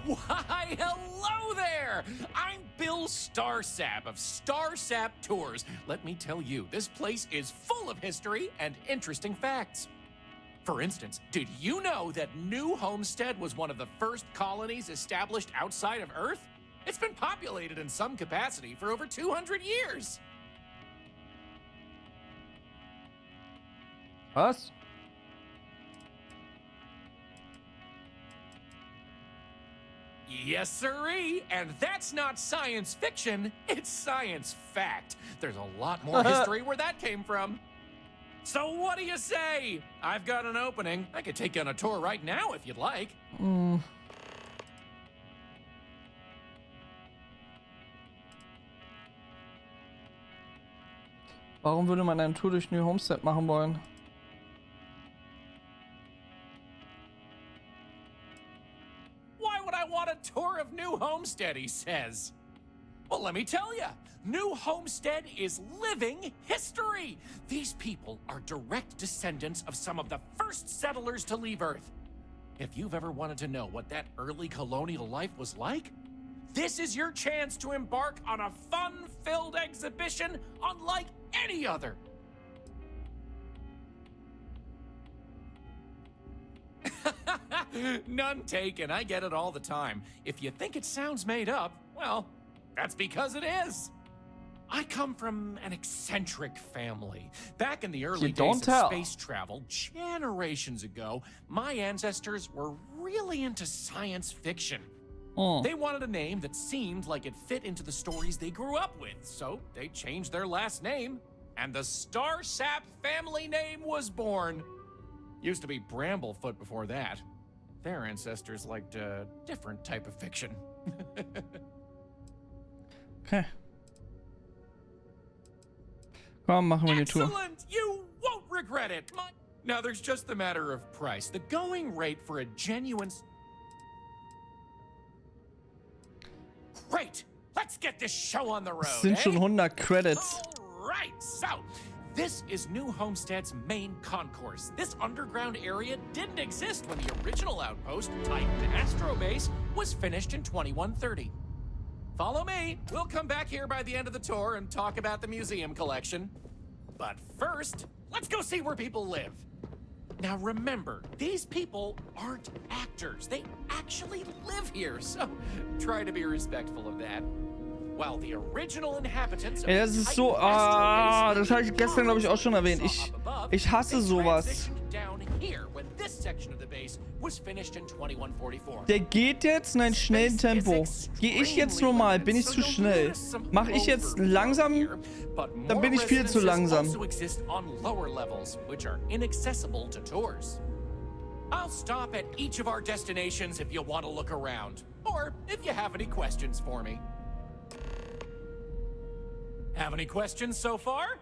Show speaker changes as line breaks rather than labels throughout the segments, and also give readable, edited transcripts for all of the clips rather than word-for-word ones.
Why, hello there! I'm Bill Starsap of Starsap Tours. Let me tell you, this place is full of history and interesting facts. For instance, did you know that New Homestead was one of the first colonies established outside of Earth? It's been populated in some capacity for over 200 years.
Was?
Yes, sirree. And that's not science fiction, it's science fact. There's a lot more history where that came from. So what do you say? I've got an opening. I could take you on a tour right now if you'd like.
Warum würde man eine Tour durch New Homestead machen wollen?
Why would I want a tour of New Homestead, he says. Well, let me tell you, New Homestead is living history. These people are direct descendants of some of the first settlers to leave Earth. If you've ever wanted to know what that early colonial life was like, this is your chance to embark on a fun-filled exhibition unlike any other. None taken. I get it all the time. If you think it sounds made up, well, that's because it is. I come from an eccentric family. Back in the early days of space travel, generations ago, my ancestors were really into science fiction. They wanted a name that seemed like it fit into the stories they grew up with, so they changed their last name, and the Starsap family name was born. Used to be Bramblefoot before that. Their ancestors liked a different type of fiction.
Okay. Komm, machen wir die Tour.
Excellent! You won't regret it! Now, there's just the matter of price. The going rate for a genuine... Great! Let's get this show on the road,
Es sind schon 100 Credits.
Alright, so... This is New Homestead's main concourse. This underground area didn't exist when the original outpost, Titan Astrobase, was finished in 2130. Follow me. We'll come back here by the end of the tour and talk about the museum collection. But first, let's go see where people live. Now remember, these people aren't actors. They actually live here, so try to be respectful of that. While the original inhabitants of
Ey, das ist so... Ah, das habe ich gestern, glaube ich, auch schon erwähnt. Ich hasse sowas. Der geht jetzt in einem schnellen Tempo. Gehe ich jetzt normal, bin ich zu schnell. Mache ich jetzt langsam, dann bin ich viel zu langsam.
I'll stop at each of our destinations if you want to look around, or if you have any questions for me. Have any questions so far?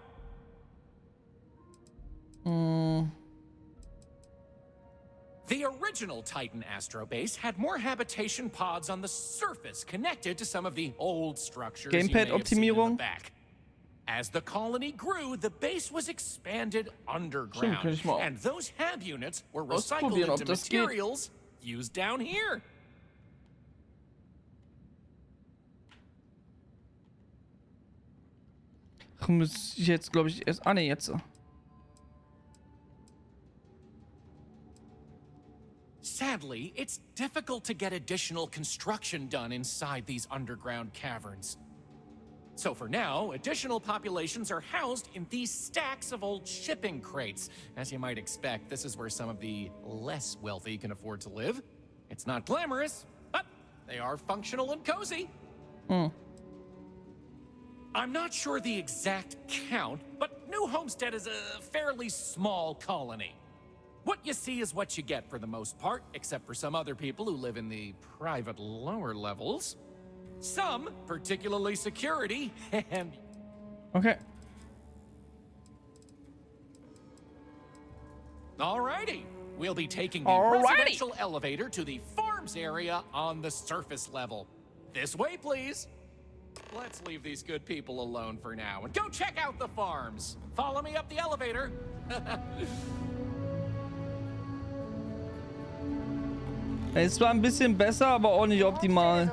The original Titan Astrobase had more habitation pods on the surface connected to some of the old structures you may have seen in the back. As the colony grew, the base was expanded underground, and those hab units were recycled into materials used down here.
Muss ich jetzt, glaube ich, erst... Ah, ne, jetzt.
Sadly, it's difficult to get additional construction done inside these underground caverns. So for now, additional populations are housed in these stacks of old shipping crates. As you might expect, this is where some of the less wealthy can afford to live. It's not glamorous, but they are functional and cozy. I'm not sure the exact count, but New Homestead is a fairly small colony. What you see is what you get for the most part, except for some other people who live in the private lower levels. Some, particularly security, and...
Okay.
Alrighty. We'll be taking the residential elevator to the farms area on the surface level. This way, please. Let's leave these good people alone for now and go check out the farms. Follow me up the elevator.
Es war ein bisschen besser, aber auch nicht optimal.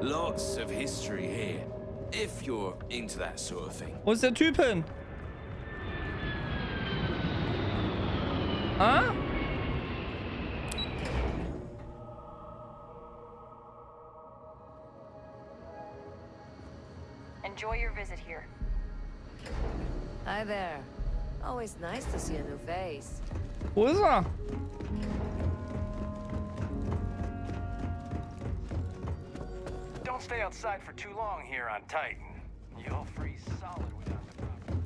Lots of history here, if you're into that sort of thing.
Wo ist der Typ hin? Ah?
Enjoy your visit here.
Hi there. Always nice to see a new face.
Wo ist er?
Don't stay outside for too long here on Titan. You'll freeze solid without the problem.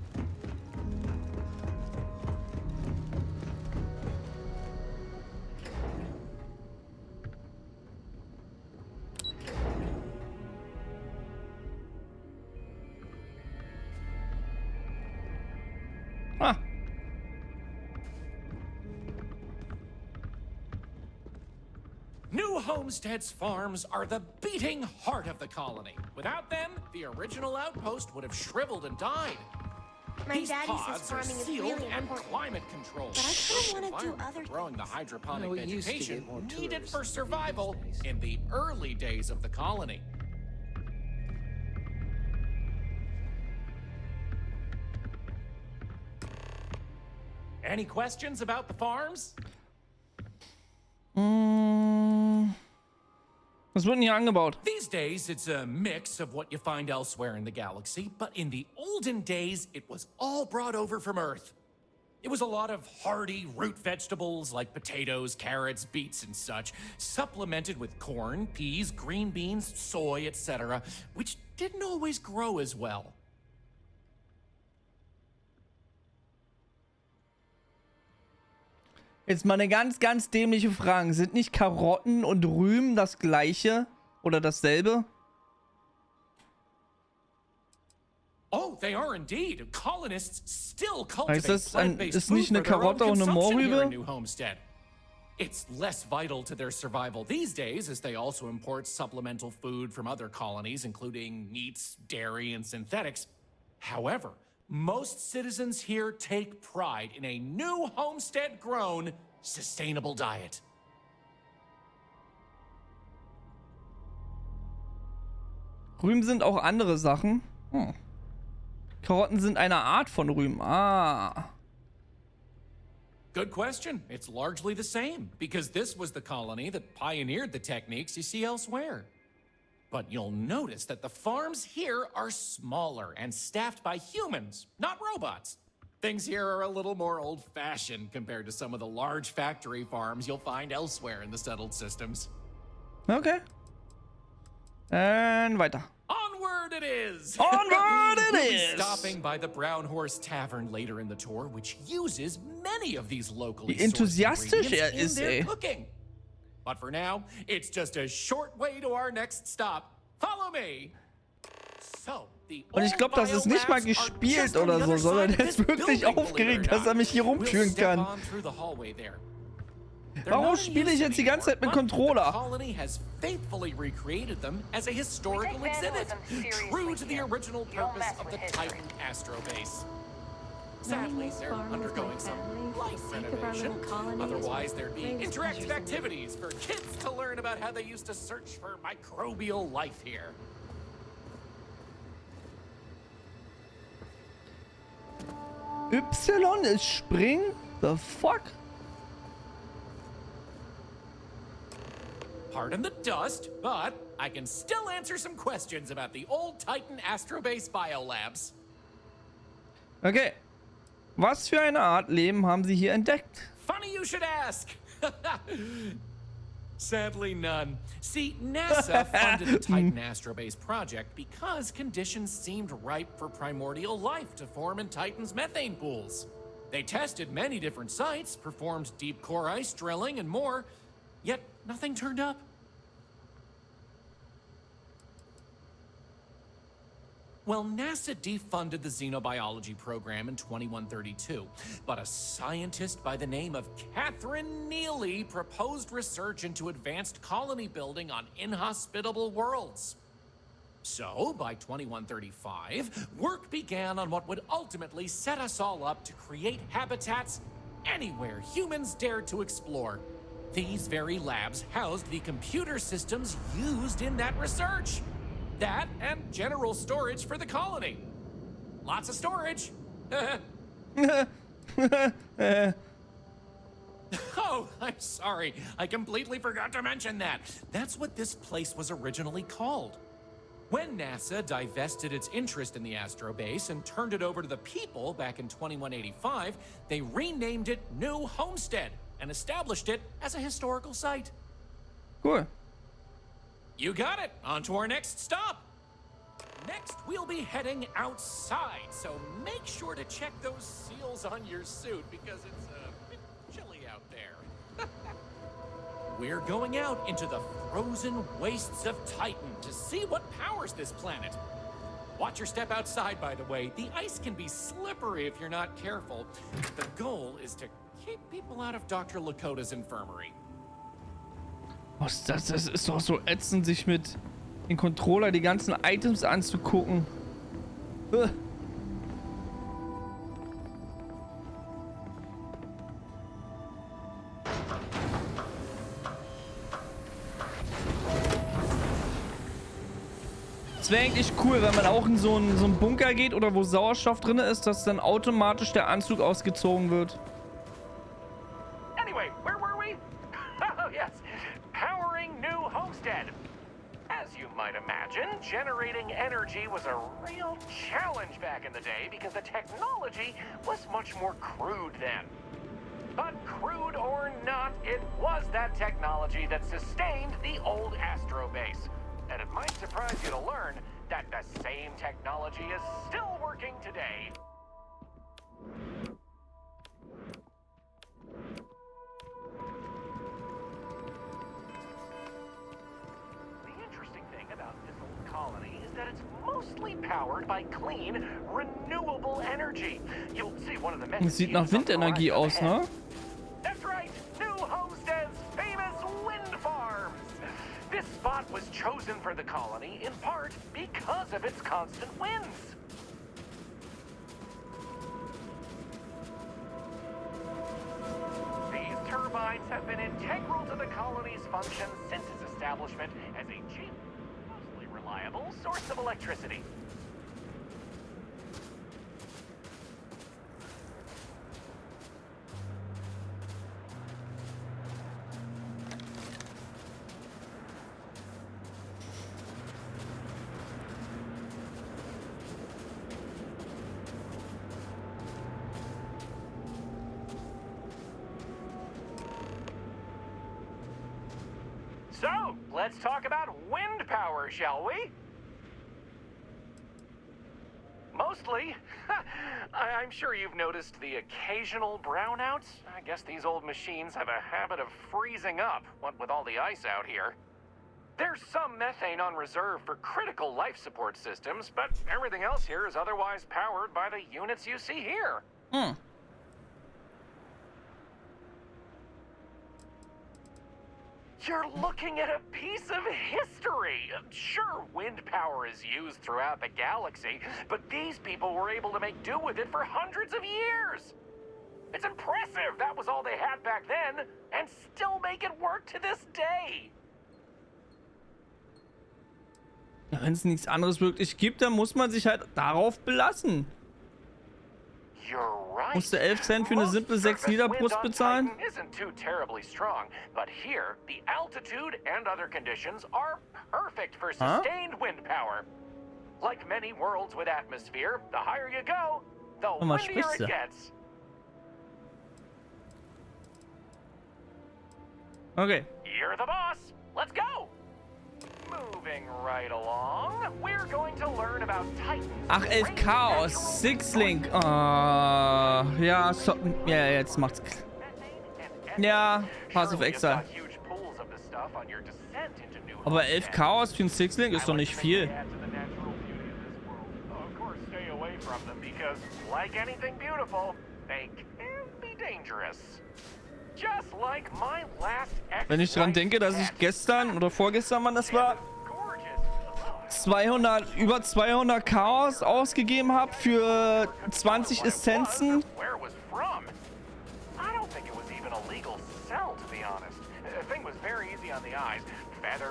Ah.
New homesteads farms are the beating heart of the colony. Without them, the original outpost would have shriveled and died. These pods are sealed and climate controlled.
But I kind of want to do
Environment
other
for growing the
things.
hydroponic
We used to get
vegetation
more
needed
tourists
for
in
survival
these days.
in the early days of the colony. Any questions about the farms?
Was wird denn hier angebaut?
These days, it's a mix of what you find elsewhere in the galaxy, but in the olden days, it was all brought over from Earth. It was a lot of hardy root vegetables like potatoes, carrots, beets, and such, supplemented with corn, peas, green beans, soy, etc., which didn't always grow as well.
Jetzt mal eine ganz dämliche Frage. Sind nicht Karotten und Rüben das gleiche oder dasselbe?
Oh, they are indeed. Colonists still
Heißt
cultivate
das,
plant-based
ist
food
nicht eine
for their own
Karotte und eine
consumption here in
Mohrrübe?
New Homestead. It's less vital to their survival these days, as they also import supplemental food from other colonies, including meats, dairy, and synthetics. However, most citizens here take pride in a new homestead-grown, sustainable diet.
Rüben sind auch andere Sachen. Karotten sind eine Art von Rüben. Ah.
Good question. It's largely the same, because this was the colony that pioneered the techniques you see elsewhere. But you'll notice that the farms here are smaller and staffed by humans, not robots. Things here are a little more old-fashioned compared to some of the large factory farms you'll find elsewhere in the settled systems.
Okay. Und weiter.
Onward it is!
Onward it
We'll be
is!
stopping by the Brown Horse Tavern later in the tour, which uses many of these locally
Wie enthusiastisch
sourced ingredients
ist,
in their
ey.
cooking. But for now, it's just a short way to our next stop. Follow me. So, the
Und ich glaube, das ist nicht mal gespielt oder so, sondern er ist wirklich aufgeregt, dass er mich hier rumführen kann. Warum spiele ich jetzt die ganze Zeit mit Controller?
Colony has faithfully recreated them as a historical exhibit, true to the original purpose of the Titan Astrobase. Sadly, they're undergoing some light renovation. Otherwise, there'd be interactive activities for kids to learn about how they used to search for microbial life here.
Y ist springen? The fuck?
Pardon the dust, but I can still answer some questions about the old Titan Astrobase biolabs.
Okay. Was für eine Art Leben haben sie hier entdeckt?
Funny you should ask. Sadly, none. See, NASA funded the Titan Astrobase project because conditions seemed ripe for primordial life to form in Titan's methane pools. They tested many different sites, performed deep core ice drilling, and more, yet nothing turned up. Well, NASA defunded the xenobiology program in 2132, but a scientist by the name of Catherine Neely proposed research into advanced colony building on inhospitable worlds. So, by 2135, work began on what would ultimately set us all up to create habitats anywhere humans dared to explore. These very labs housed the computer systems used in that research. That and general storage for the colony. Lots of storage. Oh, I'm sorry. I completely forgot to mention that. That's what this place was originally called. When NASA divested its interest in the astrobase and turned it over to the people back in 2185, they renamed it New Homestead and established it as a historical site.
Cool.
You got it. On to our next stop. Next, we'll be heading outside, so make sure to check those seals on your suit because it's a bit chilly out there. We're going out into the frozen wastes of Titan to see what powers this planet. Watch your step outside, by the way. The ice can be slippery if you're not careful. The goal is to keep people out of Dr. Lakota's infirmary.
Was das? Das ist doch so ätzend, sich mit dem Controller die ganzen Items anzugucken. Es wäre eigentlich cool, wenn man auch in so einen Bunker geht oder wo Sauerstoff drin ist, dass dann automatisch der Anzug ausgezogen wird.
Anyway, where were we? Oh, yes. Powering New Homestead. As you might imagine, generating energy was a real challenge back in the day because the technology was much more crude then. But crude or not, it was that technology that sustained the old astrobase. And it might surprise you to learn that the same technology is still working today. The interesting thing about this old colony is that it's mostly powered by clean, renewable energy. You'll see one of the
Es sieht nach Windenergie aus, ne?
That's right, New Homestead's famous wind farms. This spot was chosen for the colony in part because of its constant winds. These turbines have been integral to the colony's function since its establishment as a cheap, mostly reliable source of electricity. So, let's talk about wind power, shall we? Mostly. I'm sure you've noticed the occasional brownouts. I guess these old machines have a habit of freezing up, what with all the ice out here. There's some methane on reserve for critical life support systems, but everything else here is otherwise powered by the units you see here. You're looking at a piece of history. Sure, wind power is used throughout the galaxy, but these people were able to make do with it for hundreds of years. It's impressive that was all they had back then, and still make it work to this day.
Ja, wenn es nichts anderes wirklich gibt, dann muss man sich halt darauf belassen. Musst du 11 Cent für eine simple 6 Niederbrust bezahlen?
Isn't too terribly strong, but here the altitude and other conditions are perfect for sustained wind power. Like many worlds with atmosphere, the higher you go, the windier it gets.
Okay.
You're the boss. Let's go. Moving right along, we're going to learn about Titans.
Ach, 11 Chaos, Six-Link. Ja, so, ja, jetzt macht's. Ja, Passive Exile. Aber 11 Chaos für ein Six-Link ist doch nicht viel. Wenn ich dran denke, dass ich gestern oder vorgestern, wann das war, über 200 Chaos ausgegeben habe für 20 Essenzen.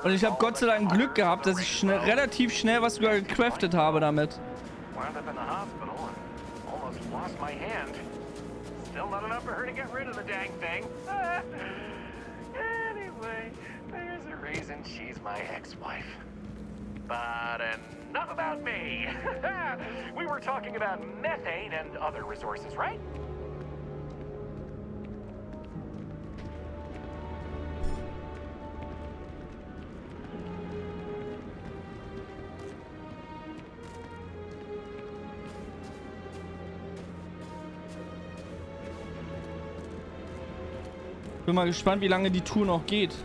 Und ich habe Gott sei Dank Glück gehabt, dass ich relativ schnell was sogar gecraftet habe damit.
But enough about me. We were talking about methane and other resources, right?
Bin mal gespannt, wie lange die Tour noch geht.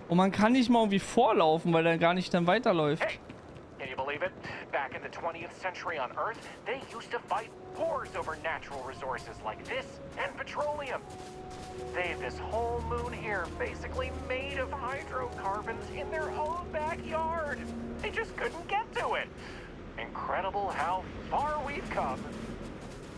Und man kann nicht mal irgendwie vorlaufen, weil er gar nicht dann weiterläuft.
Hey, can you believe it? Back in the 20th century on Earth, they used to fight wars over natural resources like this and petroleum. They have this whole moon here basically made of hydrocarbons in their own backyard. They just couldn't get to it. Incredible how far we've come.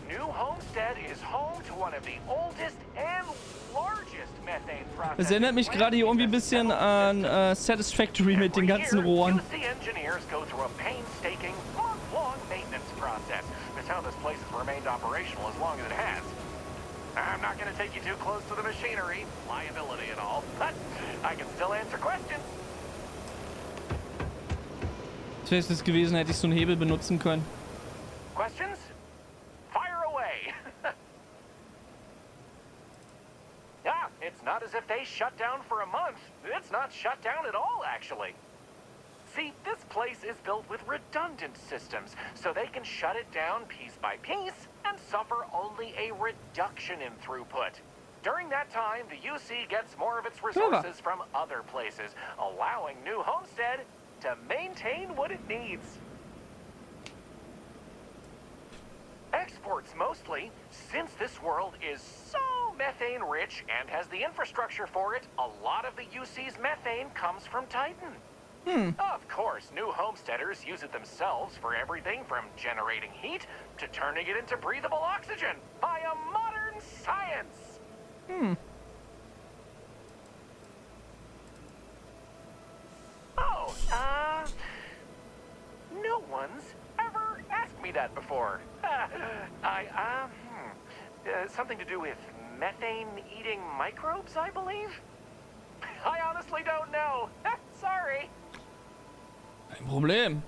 New Homestead is home to one of the oldest and largest methane processing.
Es erinnert mich gerade hier irgendwie ein bisschen an Satisfactory mit den ganzen Rohren.
UC engineers go through a painstaking, month-long maintenance process. That's how this place has remained operational as long as it has. I'm not going to take you too close to the machinery, liability and all, but I can still answer questions.
Das wäre es gewesen, hätte ich so einen Hebel benutzen können.
Questions? Fire away. Yeah, it's not as if they shut down for a month. It's not shut down at all, actually. See, this place is built with redundant systems, so they can shut it down piece by piece and suffer only a reduction in throughput. During that time, the UC gets more of its resources from other places, allowing New Homestead to maintain what it needs. Exports mostly, since this world is so methane rich and has the infrastructure for it, a lot of the UC's methane comes from Titan. Of course, new homesteaders use it themselves for everything from generating heat to turning it into breathable oxygen by a modern science. Oh, no one's ever asked me that before. Something to do with methane-eating microbes, I believe? I honestly don't know. Sorry.
Kein Problem.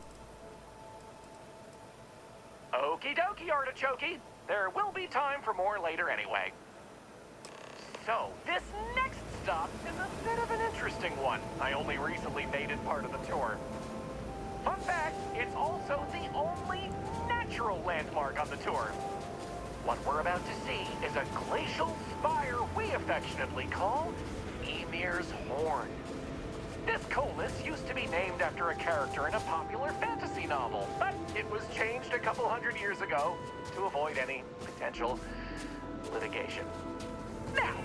Okie dokie, artichoke. There will be time for more later anyway. So, this next stop is a bit of an interesting one. I only recently made it part of the tour. Fun fact, it's also the only natural landmark on the tour. What we're about to see is a glacial spire we affectionately call Ymir's Horn. This colus used to be named after a character in a popular fantasy novel, but it was changed a couple hundred years ago to avoid any potential litigation. Now,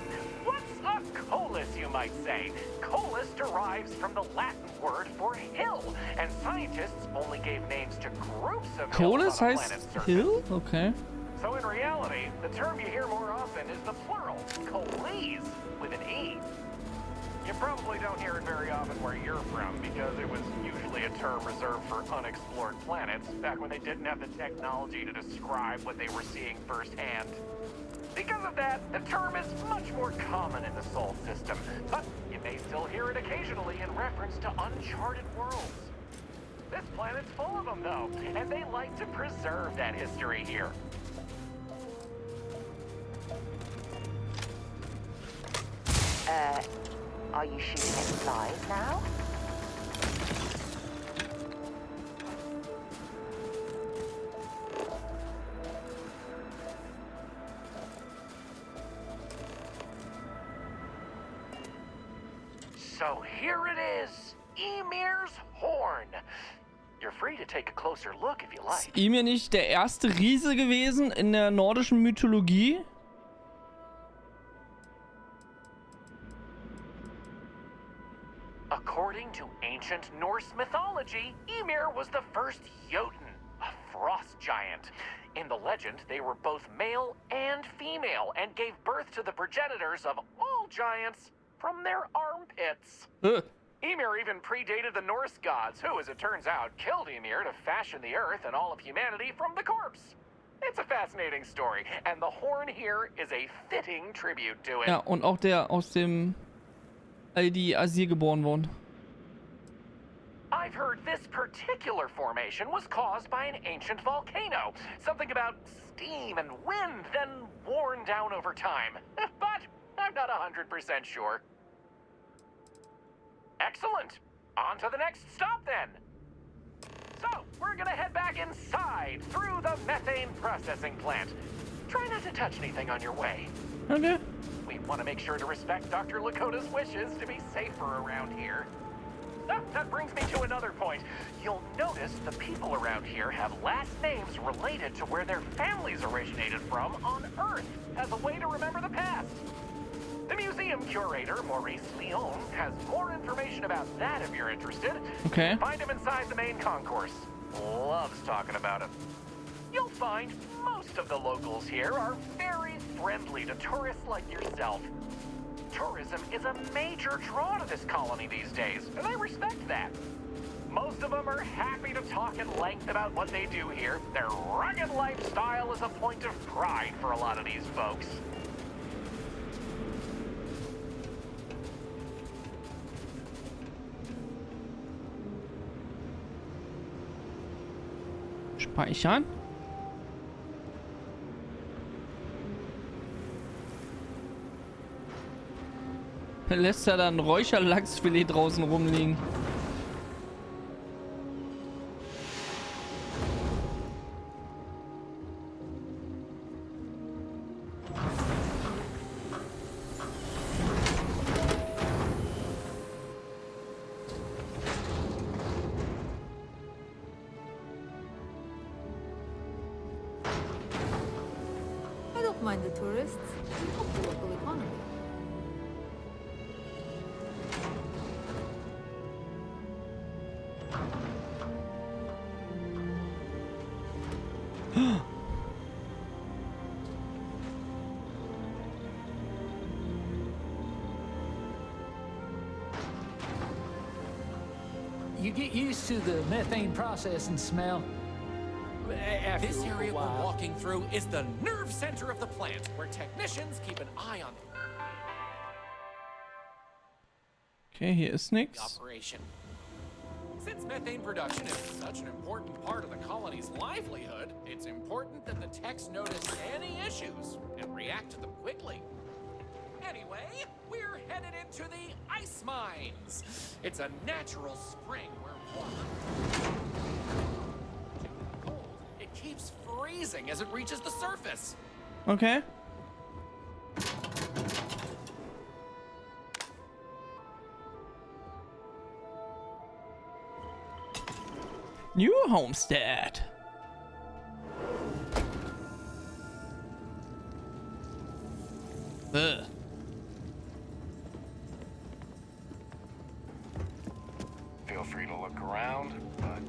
what's a colus, you might say? Colus derives from the Latin word for hill, and scientists only gave names to groups of
Colus
hills on a
heißt
planet's surface.
Hill? Okay.
So in reality, the term you hear more often is the plural, coles, with an E. You probably don't hear it very often where you're from, because it was usually a term reserved for unexplored planets, back when they didn't have the technology to describe what they were seeing firsthand. Because of that, the term is much more common in the Sol system, but you may still hear it occasionally in reference to uncharted worlds. This planet's full of them, though, and they like to preserve that history here.
Are you shooting at flies now?
So here it is, Ymir's Horn. You're free to take a closer look if you like.
Ist Ymir nicht der erste Riese gewesen in der nordischen Mythologie?
According to ancient Norse mythology, Ymir was the first Jotun, a frost giant. In the legend, they were both male and female and gave birth to the progenitors of all giants from their armpits. Ymir even predated the Norse gods, who, as it turns out, killed Ymir to fashion the earth and all of humanity from the corpse. It's a fascinating story, and the horn here is a fitting tribute to it.
Ja, und auch der aus dem die Asir geboren wurden.
I've heard this particular formation was caused by an ancient volcano. Something about steam and wind, then worn down over time. But I'm not 100% sure. Excellent. On to the next stop then. So, we're gonna head back inside through the methane processing plant. Try not to touch anything on your way.
Okay.
We want to make sure to respect Dr. Lakota's wishes to be safer around here. Oh, that brings me to another point. You'll notice the people around here have last names related to where their families originated from on Earth as a way to remember the past. The museum curator, Maurice Leon, has more information about that if you're interested.
Okay.
Find him inside the main concourse. Loves talking about it. You'll find most of the locals here are very friendly to tourists like yourself. Tourism is a major draw to this colony these days, and I respect that. Most of them are happy to talk at length about what they do here. Their rugged lifestyle is a point of pride for a lot of these folks.
Speichern. Lässt er dann Räucherlachsfilet draußen rumliegen.
I don't mind the tourists. We help the local economy.
You get used to the methane processing smell. After
This
a
area we're
while.
walking through is the nerve center of the plant, where technicians keep an eye on
Okay, hier ist
the
nix.
operation. Since methane production is such an important part of the colony's livelihood, it's important that the techs notice any issues and react to them quickly. Anyway, we're headed into the ice mines. It's a natural spring where water cold. It keeps freezing as it reaches the surface.
Okay. New homestead. Ugh.
Feel free to look around, but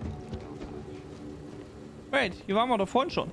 Wait, hier waren wir doch vorhin schon.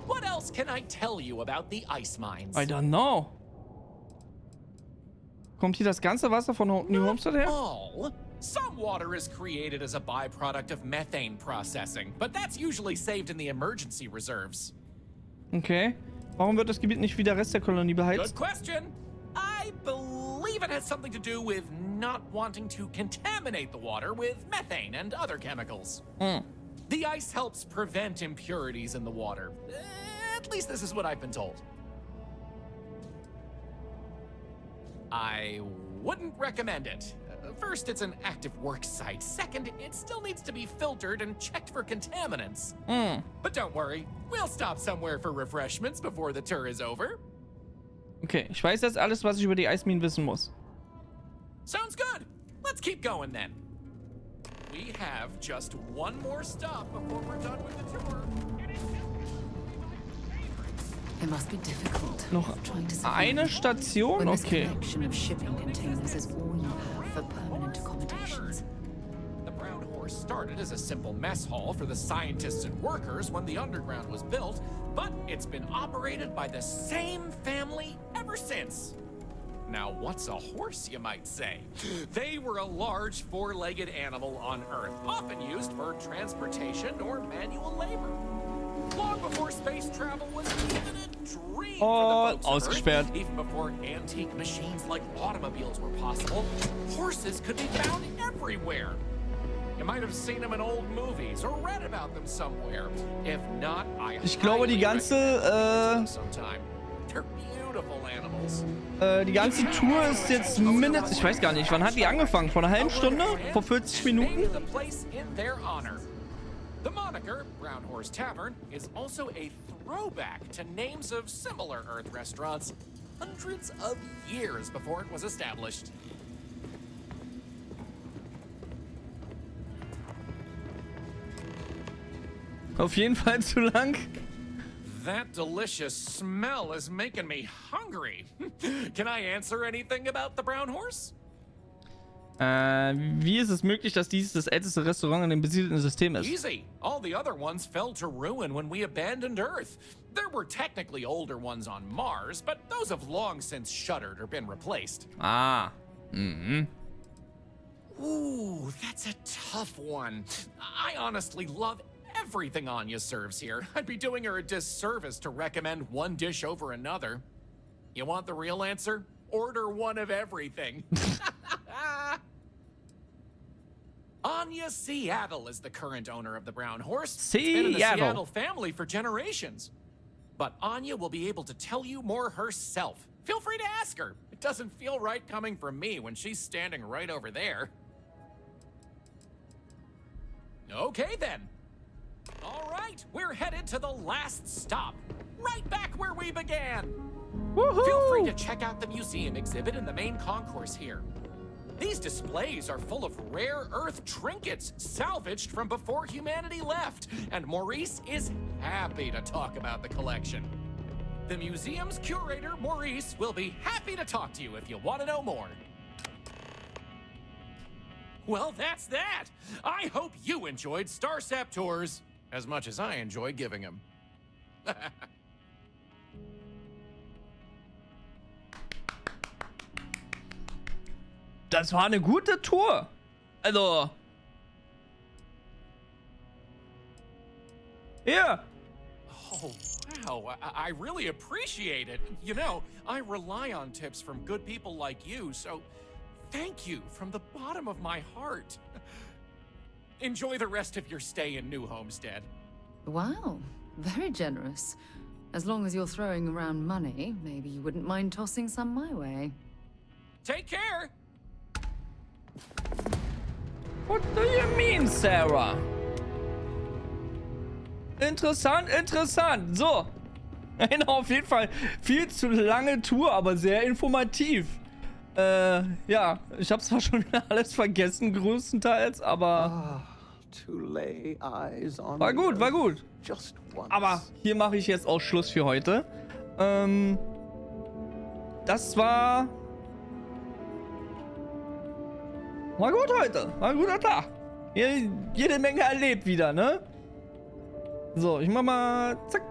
What else can I tell you about the ice mines?
I don't know. Kommt hier das ganze Wasser von New Homestead her?
All. Some water is created as a byproduct of methane processing, but that's usually saved in the emergency reserves.
Okay. Warum wird das Gebiet nicht wie der Rest der Kolonie beheizt?
Good question. I believe it has something to do with not wanting to contaminate the water with methane and other chemicals. The ice helps prevent impurities in the water. At least this is what I've been told. I wouldn't recommend it. First, it's an active work site. Second, it still needs to be filtered and checked for contaminants. But don't worry, we'll stop somewhere for refreshments before the tour is over.
Okay, ich weiß jetzt alles, was ich über die Eisminen wissen muss.
Sounds good. Let's keep going then. We have just one more stop before we're done with the tour.
It must be difficult.
Noch eine Station? Okay.
The Brown Horse started as a simple mess hall for the scientists and workers when the underground was built, but it's been operated by the same family ever since. Now, what's a horse, you might say? They were a large four-legged animal on Earth, often used for transportation or manual labor. Long before space travel was even a dream for the folks of Earth, even before antique machines like automobiles were possible, horses could be found everywhere. You might have seen them in old movies or read about them somewhere. If not,
Ich glaube, die ganze die ganze Tour ist jetzt mindestens, ich weiß gar nicht, wann hat die angefangen? Vor einer halben Stunde? Vor 40 Minuten?
The moniker, Brown Horse Tavern, is also a throwback to names of similar Earth restaurants hundreds of years before it was established.
Auf jeden Fall zu lang.
That delicious smell is making me hungry. Can I answer anything about the Brown Horse?
Wie ist es möglich, dass dies das älteste Restaurant in dem besiedelten System ist?
Easy. All the other ones fell to ruin when we abandoned Earth. There were technically older ones on Mars, but those have long since shuttered or been replaced.
Ah.
Ooh, that's a tough one. I honestly love everything Anya serves here. I'd be doing her a disservice to recommend one dish over another. You want the real answer? Order one of everything. Anya Seattle is the current owner of the Brown Horse. It's been in the Seattle family for generations. But Anya will be able to tell you more herself. Feel free to ask her. It doesn't feel right coming from me when she's standing right over there. Okay then. All right, we're headed to the last stop. Right back where we began.
Woohoo!
Feel free to check out the museum exhibit in the main concourse here. These displays are full of rare Earth trinkets salvaged from before humanity left, and Maurice is happy to talk about the collection. The museum's curator, Maurice, will be happy to talk to you if you want to know more. Well, that's that. I hope you enjoyed Starsap Tours as much as I enjoy giving them.
Das war eine gute Tour. Also. Ja.
Oh, wow. I really appreciate it. You know, I rely on tips from good people like you, so thank you from the bottom of my heart. Enjoy the rest of your stay in New Homestead.
Wow, very generous. As long as you're throwing around money, maybe you wouldn't mind tossing some my way.
Take care.
What do you mean, Sarah? Interessant, interessant. So. Auf jeden Fall viel zu lange Tour, aber sehr informativ. Ja, ich habe zwar schon wieder alles vergessen, größtenteils, aber war gut, war gut. Aber hier mache ich jetzt auch Schluss für heute. Das war gut heute. War ein guter Tag. Jede Menge erlebt wieder, ne? So, ich mach mal zack.